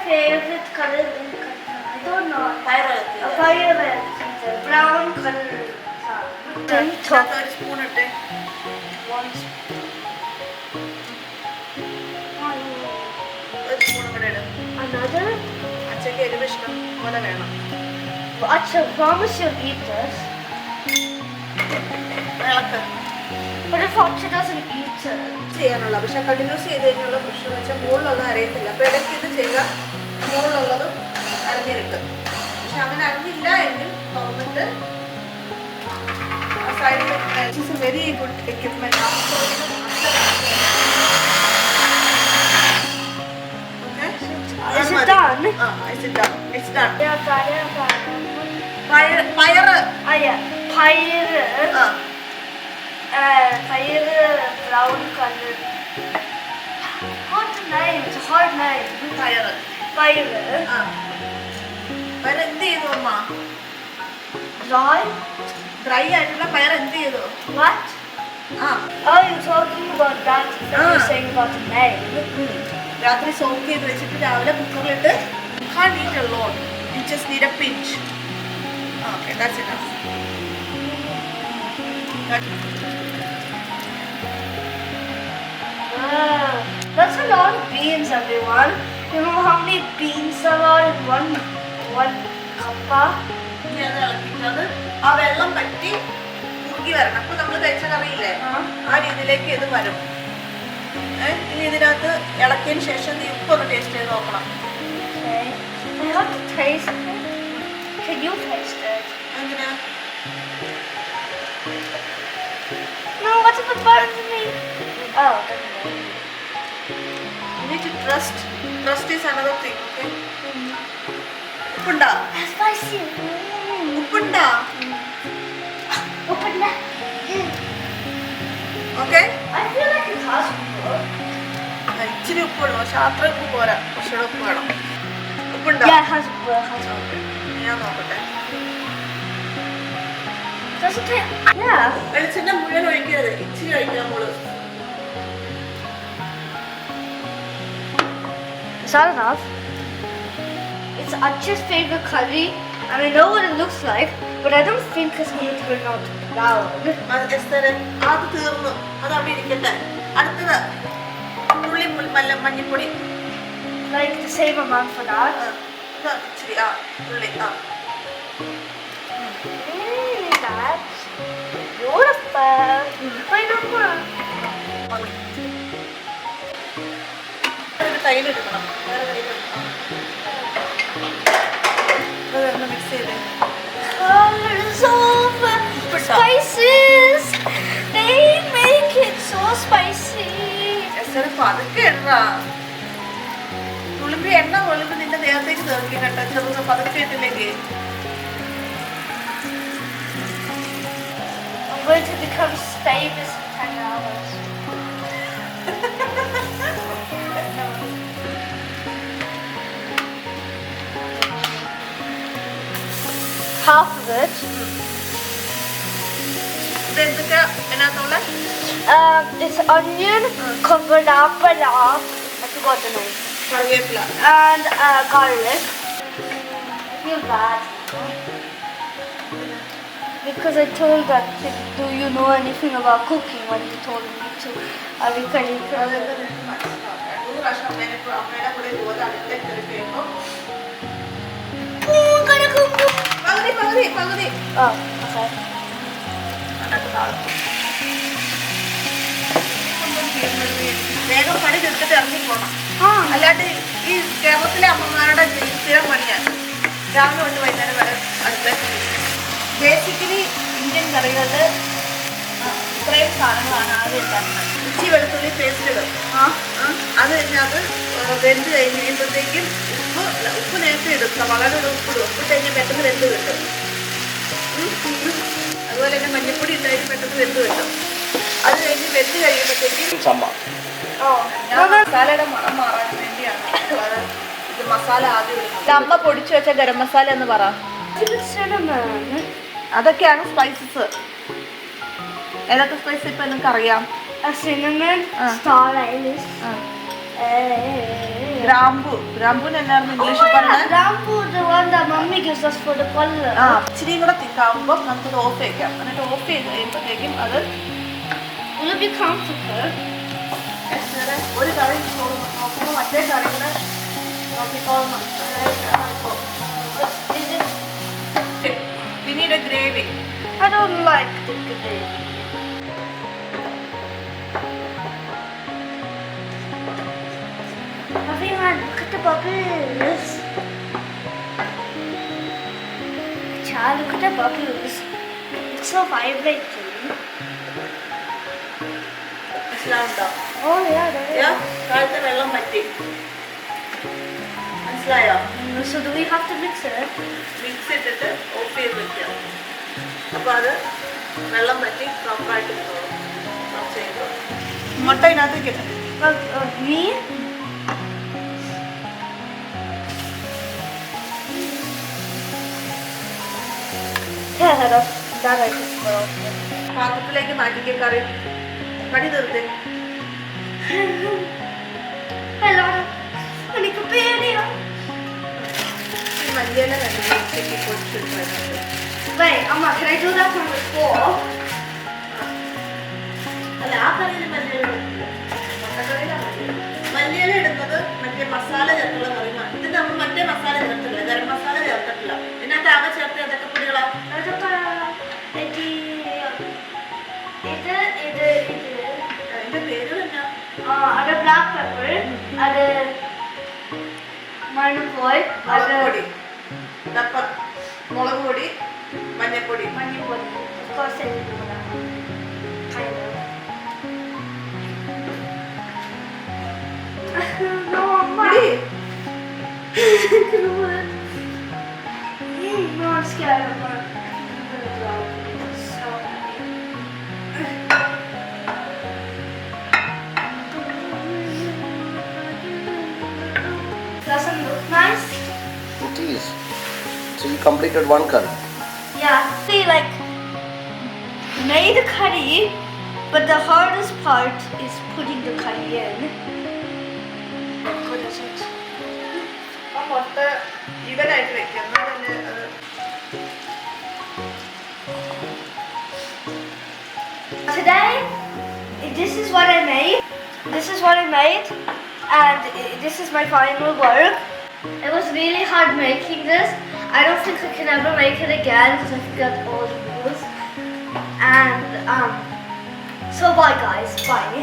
favorite color in I don't know. Violet. Brown color. Spoon One another? Acha, promise you'll eat this. But if Acha doesn't eat it? ചെയ്യാനുള്ള പക്ഷെ continuous ചെയ്ത് കഴിഞ്ഞുള്ള പ്രശ്നം എന്ന് വെച്ചാൽ മുകളിലൊന്നും അറിയത്തില്ല. അപ്പോൾ ഇടയ്ക്ക് ഇത് ചെയ്യുക, മുകളിലുള്ളതും അരഞ്ഞിരിക്കും. പക്ഷെ അങ്ങനെ അറിഞ്ഞില്ല എങ്കിൽ തുറന്നിട്ട് സൈഡിൽ it's A very good equipment. Is it done? Is it done? It's done. Fire. Fire. Fire brown color. Hot name. It's a hard name. Fire. Fire എന്ത് ചെയ്തു അമ്മ? Dry ആയിട്ടുള്ള ഫയർ എന്ത് ചെയ്തു? What? Oh, you're talking about that. You're saying about the name. രാത്രി soak ചെയ്ത് വെച്ചിട്ട് രാവിലെ കുക്കറിലിട്ട് can't eat alone. You just need a pinch. Okay, that's enough. That's a lot of beans, everyone. You know how many beans there are in one kappa? അത് ആ വെള്ളം പറ്റി കുറുകി വരണം. അപ്പൊ നമ്മൾ കഴിച്ച കറിയില്ലേ, ആ രീതിയിലേക്ക് ഇത് വരും. ഇനി ഇതിനകത്ത് ഇളക്കിയതിന് ശേഷം നീ ഉപ്പൊന്ന് ടേസ്റ്റ് ചെയ്ത് നോക്കണം. I have to taste it. Can you taste it? എങ്ങനെയാ? No, what's if it burns me? Oh, You need to trust. Trust is another thing, okay? ഉപ്പുണ്ടാ? Spicy. ഉപ്പുണ്ടാ? Open that. Okay? I feel like it has upu. ഇച്ചിരി ഉപ്പ് വേണം, പക്ഷെ അത്ര ഉപ്പ് പോരാ, കുറച്ചുകൂടെ ഉപ്പ് വേണം. ഉപ്പുണ്ടാ? Yeah, it has upu. ഞാൻ നോക്കട്ടെ. Does it taste? Yeah. വെളിച്ചെണ്ണ മുഴുവൻ ഒഴിക്കരുത്, ഇച്ചിരി ഒഴിക്കാം നമ്മള്. Is that enough? It's Acha's favorite curry, and I know what it looks like, but I don't think it's going to turn out brown. അത് തീർന്നു, അത് അവിടെ ഇരിക്കട്ടെ. അടുത്തത് ഉള്ളി മഞ്ഞപ്പൊടി. Like the same amount for that. ഇച്ചിരി ഉള്ളി. That's beautiful. Pineapple. തൈലെടുക്കണം, മിക്സ് ചെയ്തേ. Colors of spices. They make it so spicy. പതുക്കെ ഇടാ. തുളുമ്പി എണ്ണ കൊള്ളുമ്പോ നിന്റെ ദേഹത്തേക്ക് തീർക്കും കേട്ടോ. ചെറുത് പതുക്കെ ഇട്ടില്ലെങ്കിൽ I'm going to become famous in 10 hours. Half of it. ഇതെന്തൊക്കെ അതിനകത്തുള്ള? It's onion, coriander, I forgot the name. കറിവേപ്പില. And garlic. I feel bad. Because I told that kid, do you know anything about cooking, when he told me to. പകുതി. Oh, okay. വേഗം പണി തീർത്തിട്ട് ഇറങ്ങിപ്പോണം. അല്ലാണ്ട് ഈ കേരളത്തിലെ അമ്മമാരുടെ സ്ഥിരം പണിയാണ്. രാവിലെ തൊട്ട് വൈകുന്നേരം വരെ അടുത്ത്. ബേസിക്കലി ഇന്ത്യൻ കറികളിൽ ഇത്രയും സാധനങ്ങളാണ് ആദ്യം ഉണ്ടാക്കുന്നത്. ഇച്ചി വെളുത്തുള്ളി പേസ്റ്റ് ഇടും. അത് കഴിഞ്ഞാൽ വെന്ത് കഴിഞ്ഞ് കഴിയുമ്പോഴത്തേക്കും ഉപ്പ് നേരത്തെ ഇടും, വളരെ ഉപ്പിടും. ഉപ്പിട്ട് കഴിഞ്ഞാൽ പെട്ടെന്ന് വെന്ത് കിട്ടും. അതുപോലെ തന്നെ മഞ്ഞപ്പൊടി ഇട്ട് കഴിഞ്ഞ് പെട്ടെന്ന് വെന്ത് കിട്ടും. അത് കഴിഞ്ഞ് വെന്ത് കഴിയുമ്പോഴത്തേക്കും മസാലയുടെ മണം മാറാൻ വേണ്ടിയാണ് ഇത് മസാല ആദ്യം ഇടുന്നത്. അമ്മ പൊടിച്ചു വെച്ച ഗരം മസാല എന്ന് പറ. അതൊക്കെയാണ് സ്പൈസസ്. ഏതൊക്കെ സ്പൈസ് ഇപ്പൊ നിങ്ങൾക്ക് അറിയാം? Cinnamon, star anise, ഗ്രാമ്പു ഗ്രാമ്പൂന് എന്നായിരുന്നു ഇംഗ്ലീഷിൽ പറഞ്ഞത്? Rambu, the one that mommy gives us for the color. ആ ഇച്ചിരിയും കൂടെ തിക്കാവുമ്പോൾ നമുക്കത് ഓഫ് ചെയ്യിക്കാം. എന്നിട്ട് ഓഫ് ചെയ്ത് കഴിയുമ്പോഴത്തേക്കും അത് Will it be comfortable? ഒരു കറി നോക്കുമ്പോൾ മറ്റേ കറി കൂടെ നോക്കിക്കോളണം. Is it? പിന്നീട് gravy. I don't like the gravy. Everyone, look at the bubbles. Child, look at the bubbles. It's so vibrating. മനസ്സിലാവുണ്ടോ? Oh yeah, there is. കാലത്തെ വെള്ളം പറ്റി. മനസ്സിലായോ? So do we have to mix it? Mix ഇട്ടിട്ട് of ചെയ്ത് വെക്കുക. അപ്പോൾ അത് വെള്ളം പറ്റി പ്രോപ്പറായിട്ട് ചെയ്തു. മുട്ട ഇതിനകത്തേക്ക് ഇട്ട്. Me? Yeah, that I just throw. പാത്രത്തിലേക്ക് മാറ്റിക്കുക കറി. കടി തീർത്തേ. Hello. Monica Peria. ഈ മല്ലിയില വെള്ളത്തേക്ക് പൊടിച്ചിട്ട് Wait, Amma, can I do that one before? അല്ല ആ കറിയിൽ മല്ലിയില ഇടുന്നില്ല. മുട്ടക്കറിയിലാണ് മല്ലിയില ഇടുന്നത് മറ്റേ മസാല ചേർത്തുള്ള കറിയാണ്. ഇത് നമ്മൾ മറ്റേ മസാല ചേർത്തില്ല, ഗരം മസാല ചേർത്തിട്ടില്ല. ഇതിനകത്ത് ആകെ ചേർത്ത് ഏതൊക്കെ പൊടികളാ? അതിന്റെ പേര് തന്നെ ada black pepper, ada മഞ്ഞൾപ്പൊടി, മുളക് പൊടി, മുളക് പൊടി, മഞ്ഞൾപ്പൊടി. മഞ്ഞൾപ്പൊടി. Of course I didn't know that. Kind of. No, Amma. പൊടി. No, I'm scared. I'm gonna drown. It's so heavy. Doesn't look nice. It is. So you completed one curry. Yeah, see, like, made the curry, but the hardest part is putting the curry in. How good is it? ആ മുട്ട ഇവനായിട്ട് വെക്കുക. എന്നാൽ തന്നെ അത് Today, this is what I made. This is what I made, and this is my final work. It was really hard making this. I don't think I can ever make it again because I forgot all the rules. And so bye guys, bye.